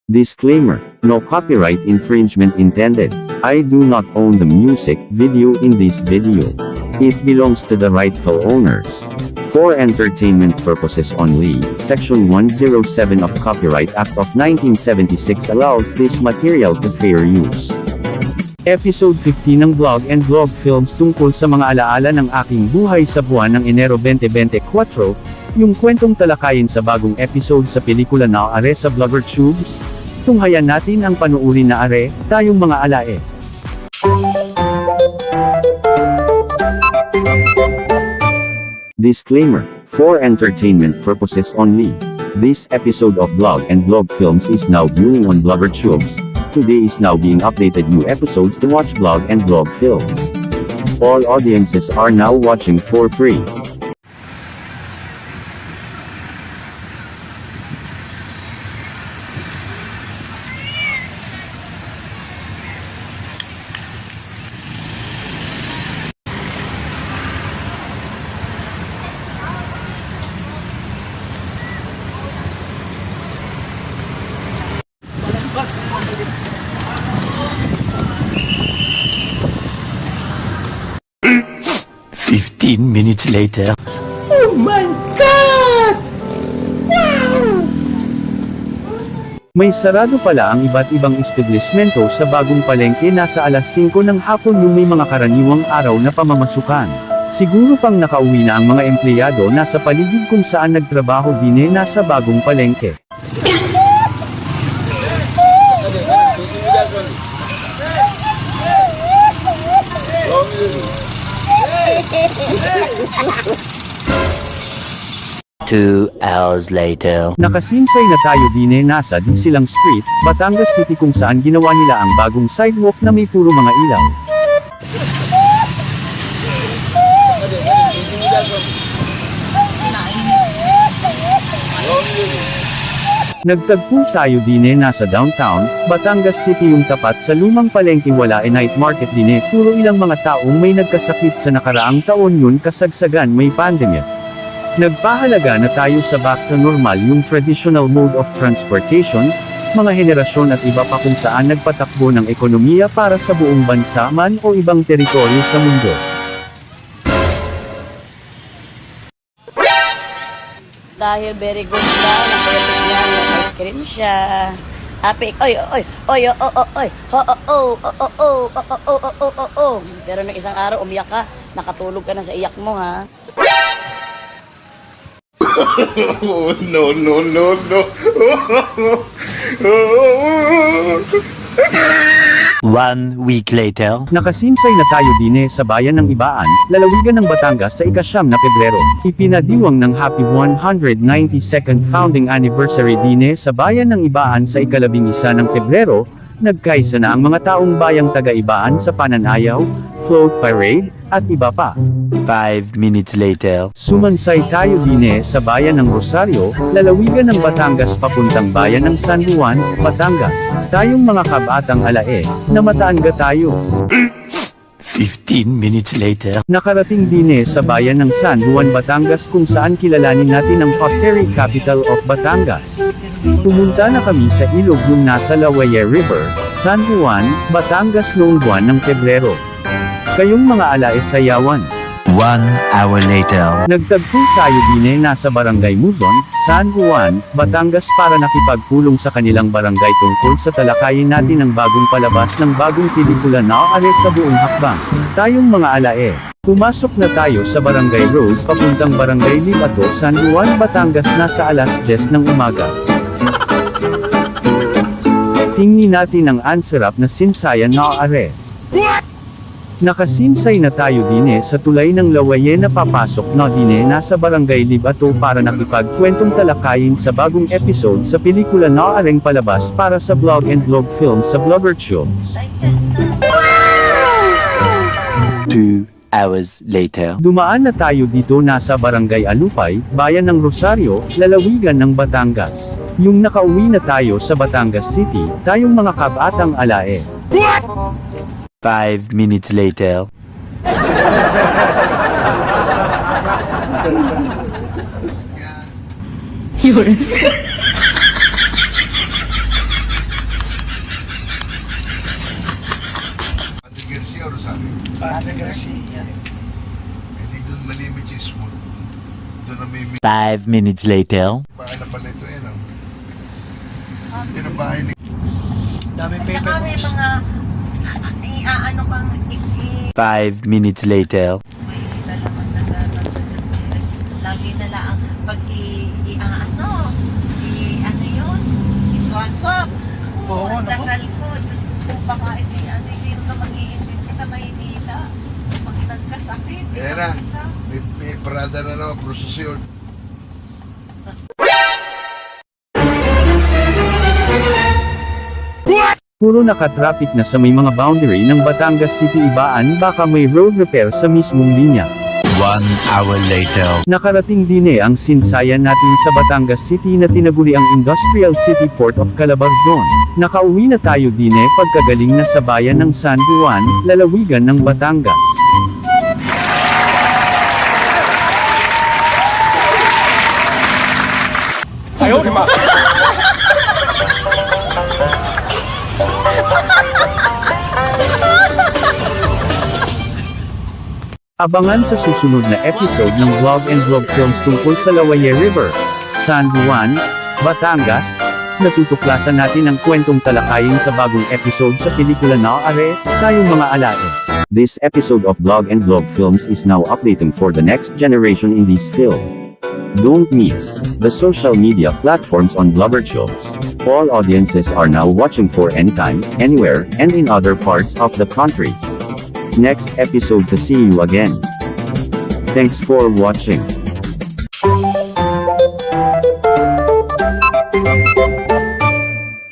Disclaimer: no copyright infringement intended. I do not own the music video in this video. It belongs to the rightful owners. For entertainment purposes only, Section 107 of Copyright Act of 1976 allows this material to fair use. Episode 50 ng Blog and Vlog Films tungkol sa mga alaala ng aking buhay sa buwan ng Enero 2024, yung kwentong talakayin sa bagong episode sa pelikula na Are sa Blogger Tubes. Tunghayan natin ang panuurin na Are, tayong mga alae. Disclaimer: for entertainment purposes only. This episode of Blog and Vlog Films is now viewing on Blogger Tubes. Today is now being updated new episodes to watch Blog and Vlog Films. All audiences are now watching for free. Minutes later. Oh my God! Wow! May sarado pala ang iba't ibang establishmento sa bagong palengke nasa alas 5 ng hapon yung may mga karaniwang araw na pamamasukan. Siguro pang nakauwi na ang mga empleyado nasa paligid kung saan nagtrabaho din nasa bagong palengke. Two hours later. Nakasinsay na tayo din nasa Disilang Street, Batangas City kung saan ginawa nila ang bagong sidewalk na may puro mga ilaw. Nagtagpo tayo din nasa downtown, Batangas City yung tapat sa lumang palengke wala night market din puro ilang mga taong may nagkasakit sa nakaraang taon yun kasagsagan may pandemya. Nagpahalaga na tayo sa back to normal yung traditional mode of transportation, mga henerasyon at iba pa kung saan nagpatakbo ng ekonomiya para sa buong bansa man o ibang teritoryo sa mundo. Dahil very good siya, nakayapit niya, may ice cream siya. Apik, oy, oy, oy, oy, oy, oy, pero nung isang araw, umiyak ka, nakatulog ka na sa iyak mo, ha? Oh, no, no, no, no. 1 week later. Nakasinsay na tayo din sa bayan ng Ibaan, lalawigan ng Batangas sa ika-9 na Pebrero. Ipinadiwang ng happy 192nd founding anniversary din sa bayan ng Ibaan sa ika-11 ng Pebrero. Nagkaisa na ang mga taong bayang taga-Ibaan sa pananayaw, float parade, at iba pa. 5 minutes later. Sumansay tayo din sa bayan ng Rosario, lalawigan ng Batangas papuntang bayan ng San Juan, Batangas. Tayong mga kabatang alae, namataan ga tayo. 15 minutes later. Nakarating din sa bayan ng San Juan, Batangas kung saan kilalanin natin ang pottery capital of Batangas. Pumunta na kami sa ilog yung nasa Lawaye River, San Juan, Batangas noong buwan ng Pebrero. Kayong mga alae sayawan. 1 hour later. Nagtagpo tayo din nasa Barangay Muzon, San Juan, Batangas para nakipagpulong sa kanilang barangay tungkol sa talakayin natin ang bagong palabas ng bagong pelikula na Are sa buong hakbang. Tayong mga alae. Pumasok na tayo sa Barangay Road papuntang Barangay Libato, San Juan, Batangas nasa alas 10 ng umaga. Tingnan natin ang ansarap na sinsayan na Are. Nakasinsay na tayo din sa tulay ng Lawaye na papasok na din nasa Barangay Libato para nakipagkwentong talakayin sa bagong episode sa pelikula na Areng palabas para sa Blog and Vlog Films sa Blogger Tubes. 2 hours later. Dumaan na tayo dito nasa Barangay Alupay, bayan ng Rosario, lalawigan ng Batangas. Yung nakauwi na tayo sa Batangas City, tayong mga kabatang alae. 5 minutes later. Garcia. Hindi doon malimit yung smooth. Doon na may 5 minutes later. bahay na pala ito eh. Yun ang bahay ni... Dami At saka paper may books. mga iaano kang 5 minutes later. may isa naman na sa nagsuggest lagi na lang pag ano yun, iswaswap. Oo, naku. Dasal ko, Diyos ko, baka sino na mag-i-invent sa Maynila pag nagkasakit. Ayan na. May parada na naman, prosesyon. Puro nakatraffic na sa may mga boundary ng Batangas City Ibaan, baka may road repair sa mismong linya. 1 hour later. Nakarating din ang sinsayan natin sa Batangas City na tinaguri ang Industrial City Port of Calabarzon. Nakauwi na tayo din pagkagaling na sa bayan ng San Juan, lalawigan ng Batangas. Abangan sa susunod na episode ng Vlog and Vlog Films tungkol sa Lawaye River, San Juan, Batangas. Natutuklasan natin ang kwentong talakayin sa bagong episode sa pelikula na Are, Tayong Mga Alae. This episode of Vlog and Vlog Films is now updating for the next generation in this film. Don't miss the social media platforms on Blubberchills. All audiences are now watching for anytime, anywhere, and in other parts of the countries. Next episode to see you again. Thanks for watching.